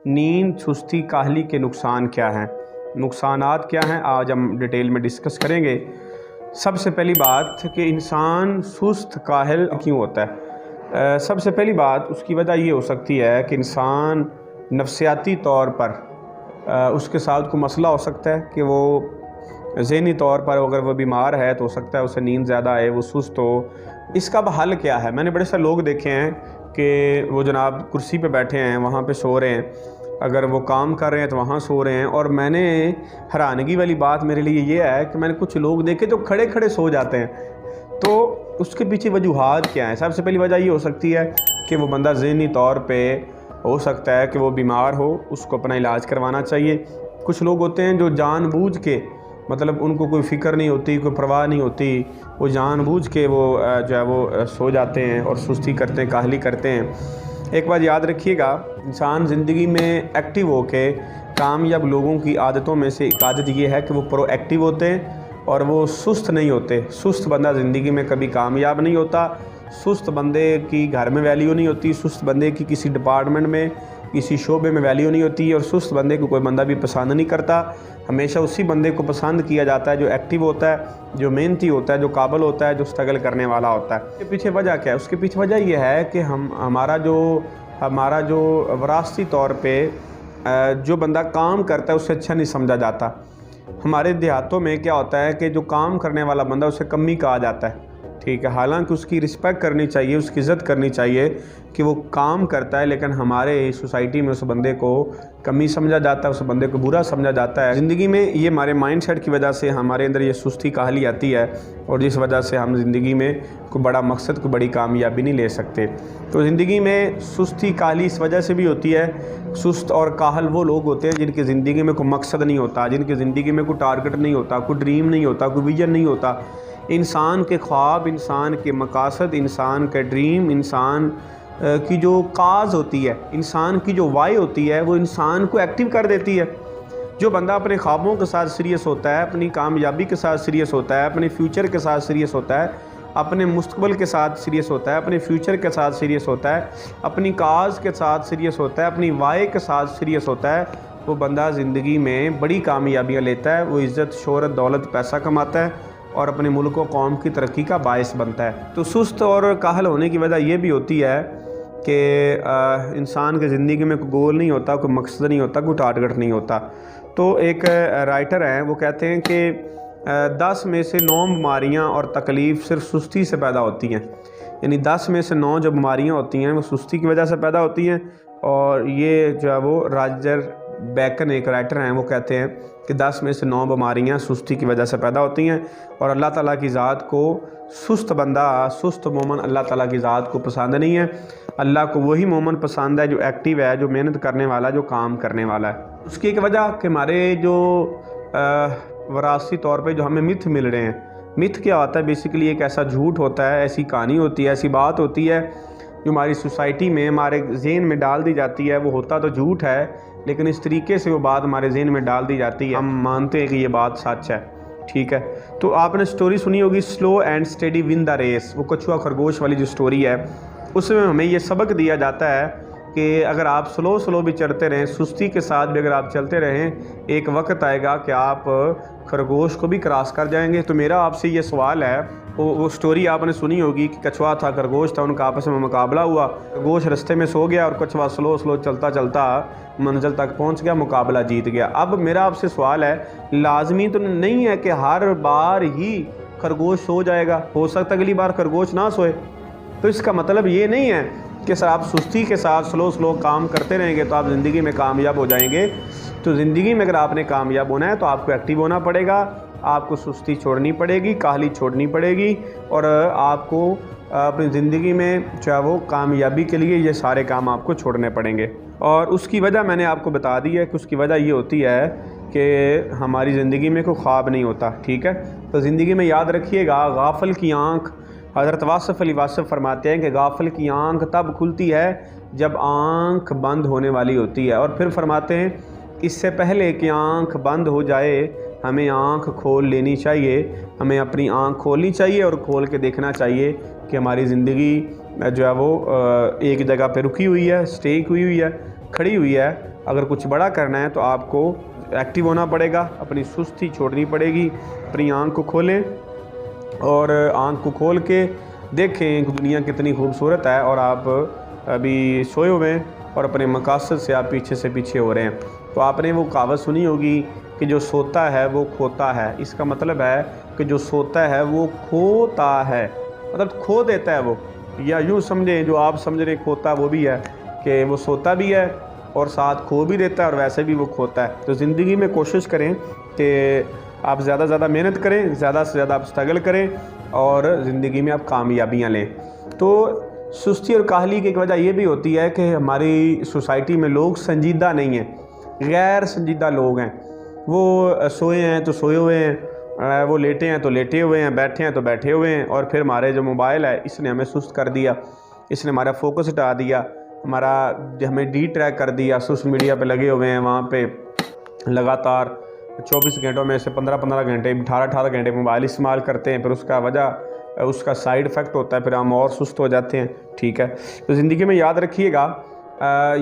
नींद, सुस्ती, काहली के नुकसान क्या हैं, नुकसानात क्या हैं, आज हम डिटेल में डिस्कस करेंगे। सबसे पहली बात कि इंसान सुस्त काहल क्यों होता है। सबसे पहली बात उसकी वजह ये हो सकती है कि इंसान नफ्सियाती तौर पर उसके साथ कोई मसला हो सकता है कि वो ज़हनी तौर पर अगर वो बीमार है तो हो सकता है उसे नींद ज़्यादा आए, वो सुस्त हो। इसका अब हल क्या है। मैंने बड़े सारे लोग देखे हैं कि वो जनाब कुर्सी पे बैठे हैं, वहाँ पे सो रहे हैं, अगर वो काम कर रहे हैं तो वहाँ सो रहे हैं। और मैंने हैरानगी वाली बात मेरे लिए ये है कि मैंने कुछ लोग देखे जो खड़े खड़े सो जाते हैं। तो उसके पीछे वजूहात क्या हैं। सबसे पहली वजह ये हो सकती है कि वो बंदा ज़हनी तौर पे हो सकता है कि वो बीमार हो, उसको अपना इलाज करवाना चाहिए। कुछ लोग होते हैं जो जानबूझ के, मतलब उनको कोई फ़िक्र नहीं होती, कोई परवाह नहीं होती, वो जानबूझ के वो जो है वो सो जाते हैं और सुस्ती करते हैं, काहली करते हैं। एक बात याद रखिएगा, इंसान ज़िंदगी में एक्टिव होके कामयाब लोगों की आदतों में से एक आदत ये है कि वो प्रोएक्टिव होते हैं और वो सुस्त नहीं होते। सुस्त बंदा ज़िंदगी में कभी कामयाब नहीं होता। सुस्त बंदे की घर में वैल्यू नहीं होती, सुस्त बंदे की किसी डिपार्टमेंट में, किसी शोबे में वैल्यू नहीं होती, और सुस्त बंदे को कोई बंदा भी पसंद नहीं करता। हमेशा उसी बंदे को पसंद किया जाता है जो एक्टिव होता है, जो मेहनती होता है, जो काबिल होता है, जो स्ट्रगल करने वाला होता है। उसके पीछे वजह क्या है। उसके पीछे वजह यह है कि हमारा जो विरासती तौर पे जो बंदा काम करता है उससे अच्छा नहीं समझा जाता। हमारे देहातों में क्या होता है कि जो काम करने वाला बंदा उसे कमी कहा जाता है, ठीक है। हालांकि उसकी रिस्पेक्ट करनी चाहिए, उसकी इज़्ज़त करनी चाहिए कि वो काम करता है, लेकिन हमारे सोसाइटी में उस बंदे को कमी समझा जाता है, उस बंदे को बुरा समझा जाता है। ज़िंदगी में ये हमारे माइंडसेट की वजह से हमारे अंदर ये सुस्ती काहली आती है, और जिस वजह से हम ज़िंदगी में कोई बड़ा मकसद, कोई बड़ी कामयाबी नहीं ले सकते। तो ज़िंदगी में सुस्ती काहली इस वजह से भी होती है। सुस्त और काहल वो लोग होते हैं जिनकी ज़िंदगी में कोई मकसद नहीं होता, जिनकी ज़िंदगी में कोई टारगेट नहीं होता, कोई ड्रीम नहीं होता, कोई विजन नहीं होता। इंसान के ख्वाब, इंसान के मकासद, इंसान के ड्रीम, इंसान की जो काज होती है, इंसान की जो वाई होती है, वो इंसान को एक्टिव कर देती है। जो बंदा अपने ख्वाबों के साथ सीरियस होता है, अपनी कामयाबी के साथ सीरियस होता है, अपने फ्यूचर के साथ सीरियस होता है, अपने मुस्तकबिल के साथ सीरियस होता है, अपने फ्यूचर के साथ सीरियस होता है, अपनी काज के साथ सीरियस होता है, अपनी वाई के साथ सीरियस होता है, वो बंदा ज़िंदगी में बड़ी कामयाबियाँ लेता है। वो इज़्ज़त, शोहरत, दौलत, पैसा कमाता है और अपने मुल्क व कौम की तरक्की का बायस बनता है। तो सुस्त और काहल होने की वजह यह भी होती है कि इंसान की ज़िंदगी में कोई गोल नहीं होता, कोई मकसद नहीं होता, कोई टारगेट नहीं होता। तो एक राइटर हैं, वो कहते हैं कि 10 में से 9 बीमारियां और तकलीफ़ सिर्फ सुस्ती से पैदा होती हैं। यानी 10 में से 9 जो बीमारियां होती हैं वो सुस्ती की वजह से पैदा होती हैं। और ये जो है वो रॉजर बेकन एक राइटर हैं, वो कहते हैं कि 10 में से 9 बीमारियां सुस्ती की वजह से पैदा होती हैं। और अल्लाह ताला की ज़ात को सुस्त बंदा, सुस्त मोमन अल्लाह ताला की ज़ात को पसंद नहीं है। अल्लाह को वही मोमन पसंद है जो एक्टिव है, जो मेहनत करने वाला, जो काम करने वाला है। उसकी एक वजह कि हमारे जो विरासती तौर पे जो हमें मिथ मिल रहे हैं। मिथ क्या होता है, बेसिकली एक ऐसा झूठ होता है, ऐसी कहानी होती है, ऐसी बात होती है जो हमारी सोसाइटी में, हमारे जहन में डाल दी जाती है। वो होता तो झूठ है, लेकिन इस तरीके से वो बात हमारे जहन में डाल दी जाती है, हम मानते हैं कि ये बात सच है, ठीक है। तो आपने स्टोरी सुनी होगी, slow and steady win the race. वो कछुआ खरगोश वाली जो स्टोरी है, उसमें हमें ये सबक दिया जाता है कि अगर आप स्लो भी चलते रहें, सुस्ती के साथ भी अगर आप चलते रहें, एक वक्त आएगा कि आप खरगोश को भी क्रॉस कर जाएंगे। तो मेरा आपसे ये सवाल है, वो स्टोरी आपने सुनी होगी कि कछुआ था, खरगोश था, उनका आपस में मुकाबला हुआ। खरगोश रास्ते में सो गया और कछुआ स्लो चलता चलता मंजिल तक पहुंच गया, मुकाबला जीत गया। अब मेरा आपसे सवाल है, लाजमी तो नहीं है कि हर बार ही खरगोश सो जाएगा, हो सकता है अगली बार खरगोश ना सोए। तो इसका मतलब ये नहीं है कि सर आप सुस्ती के साथ स्लो काम करते रहेंगे तो आप ज़िंदगी में कामयाब हो जाएंगे। तो ज़िंदगी में अगर आपने कामयाब होना है तो आपको एक्टिव होना पड़ेगा, आपको सुस्ती छोड़नी पड़ेगी, काहली छोड़नी पड़ेगी, और आपको अपनी ज़िंदगी में चाहे वो कामयाबी के लिए ये सारे काम आपको छोड़ने पड़ेंगे। और उसकी वजह मैंने आपको बता दी है कि उसकी वजह ये होती है कि हमारी ज़िंदगी में कोई ख्वाब नहीं होता, ठीक है। तो ज़िंदगी में याद रखिएगा, गाफिल की आँख, हज़रत वासिफ़ अली वासिफ़ फरमाते हैं कि गाफिल की आँख तब खुलती है जब आँख बंद होने वाली होती है। और फिर फरमाते हैं, इससे पहले कि आँख बंद हो जाए हमें आँख खोल लेनी चाहिए, हमें अपनी आँख खोलनी चाहिए और खोल के देखना चाहिए कि हमारी ज़िंदगी जो है वो एक जगह पे रुकी हुई है, स्टे हुई है, खड़ी हुई है। अगर कुछ बड़ा करना है तो आपको एक्टिव होना पड़ेगा, अपनी सुस्ती छोड़नी पड़ेगी। अपनी आँख को खोलें और आँख को खोल के देखें कि दुनिया कितनी खूबसूरत है, और आप अभी सोए हुए हैं और अपने मकासद से आप पीछे से पीछे हो रहे हैं। तो आपने वो कहावत सुनी होगी कि जो सोता है वो खोता है। इसका मतलब है कि जो सोता है वो खोता है, मतलब खो देता है वो, या यूँ समझें जो आप समझ रहे खोता वो भी है कि वो सोता भी है और साथ खो भी देता है और वैसे भी वो खोता है। तो ज़िंदगी में कोशिश करें कि आप ज़्यादा से ज़्यादा मेहनत करें, ज़्यादा से ज़्यादा आप स्ट्रगल करें और ज़िंदगी में आप कामयाबियाँ लें। तो सुस्ती और काहली की एक वजह ये भी होती है कि हमारी सोसाइटी में लोग संजीदा नहीं हैं, गैर संजीदा लोग हैं। वो सोए हैं तो सोए हुए हैं, वो लेटे हैं तो लेटे हुए हैं, बैठे हैं तो बैठे हुए हैं, और फिर हमारे जो मोबाइल है इसने हमें सुस्त कर दिया, इसने हमारा फोकस हटा दिया, हमें डी ट्रैक कर दिया। सोशल मीडिया पे लगे हुए हैं, वहाँ पे लगातार 24 घंटों में से 15-15 घंटे 18-18 घंटे मोबाइल इस्तेमाल करते हैं। फिर उसका साइड इफ़ेक्ट होता है, फिर हम और सुस्त हो जाते हैं। ठीक है, तो ज़िंदगी में याद रखिएगा,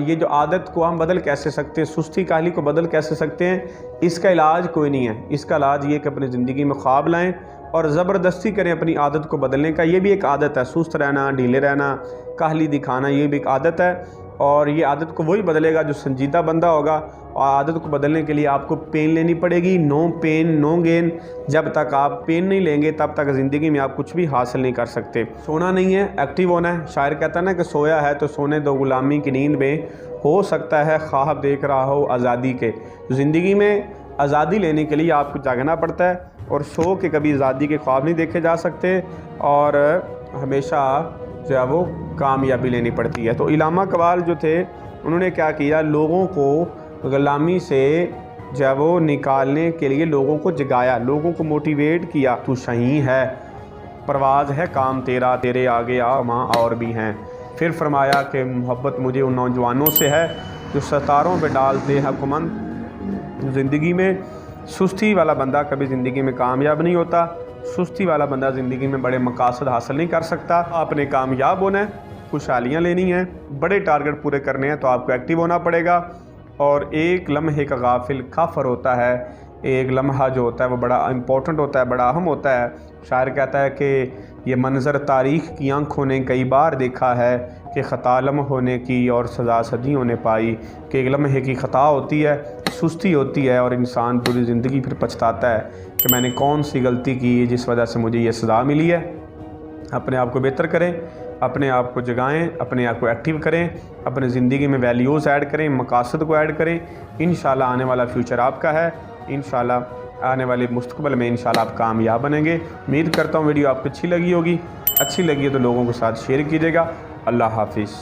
ये जो आदत को हम बदल कैसे सकते हैं, सुस्ती काहली को बदल कैसे सकते हैं, इसका इलाज कोई नहीं है। इसका इलाज ये कि अपनी ज़िंदगी में ख्वाब लाएँ और ज़बरदस्ती करें अपनी आदत को बदलने का। ये भी एक आदत है, सुस्त रहना, ढीले रहना, काहली दिखाना, ये भी एक आदत है। और ये आदत को वही बदलेगा जो संजीदा बंदा होगा। और आदत को बदलने के लिए आपको पेन लेनी पड़ेगी। No pain no gain. जब तक आप पेन नहीं लेंगे तब तक ज़िंदगी में आप कुछ भी हासिल नहीं कर सकते। सोना नहीं है, एक्टिव होना है। शायर कहता है ना कि सोया है तो सोने दो, गुलामी की नींद में हो सकता है ख्वाब देख रहा हो आज़ादी के। ज़िंदगी में आज़ादी लेने के लिए आपको जागना पड़ता है, और सो के कभी आज़ादी के ख्वाब नहीं देखे जा सकते, और हमेशा जो है वो कामयाबी लेनी पड़ती है। तो इलामा इकबाल जो थे उन्होंने क्या किया, लोगों को गुलामी से जो है वो निकालने के लिए लोगों को जगाया, लोगों को मोटिवेट किया। तू सही है, परवाज़ है काम तेरा, तेरे आगे आ माँ और भी हैं। फिर फरमाया कि मोहब्बत मुझे उन नौजवानों से है जो सितारों पे डालते हैं हुक्मन। ज़िंदगी में सुस्ती वाला बंदा कभी ज़िंदगी में कामयाब नहीं होता। सुस्ती वाला बंदा ज़िंदगी में बड़े मकासद हासिल नहीं कर सकता। आपने कामयाब होना है, खुशहालियाँ लेनी हैं, बड़े टारगेट पूरे करने हैं, तो आपको एक्टिव होना पड़ेगा। और एक लम्हे का गाफिल काफ़र होता है। एक लम्हा जो होता है वो बड़ा इम्पोर्टेंट होता है, बड़ा अहम होता है। शायर कहता है कि ये मंज़र तारीख़ की आंखों ने कई बार देखा है कि ख़ता लम्ह होने की और सज़ा सदियों ने पाई। कि एक लम्हे की ख़ता होती है, सुस्ती होती है, और इंसान पूरी ज़िंदगी फिर पछताता है कि मैंने कौन सी गलती की जिस वजह से मुझे ये सज़ा मिली है। अपने आप को बेहतर करें, अपने आप को जगाएं, अपने आप को एक्टिव करें, अपने ज़िंदगी में वैल्यूज़ ऐड करें, मकासद को ऐड करें। इंशाल्लाह आने वाला फ्यूचर आपका है। इंशाल्लाह आने वाले मुस्तकबिल में इंशाल्लाह आप कामयाब बनेंगे। उम्मीद करता हूँ वीडियो आपको अच्छी लगी होगी। अच्छी लगी है तो लोगों के साथ शेयर कीजिएगा। अल्लाह हाफिज़।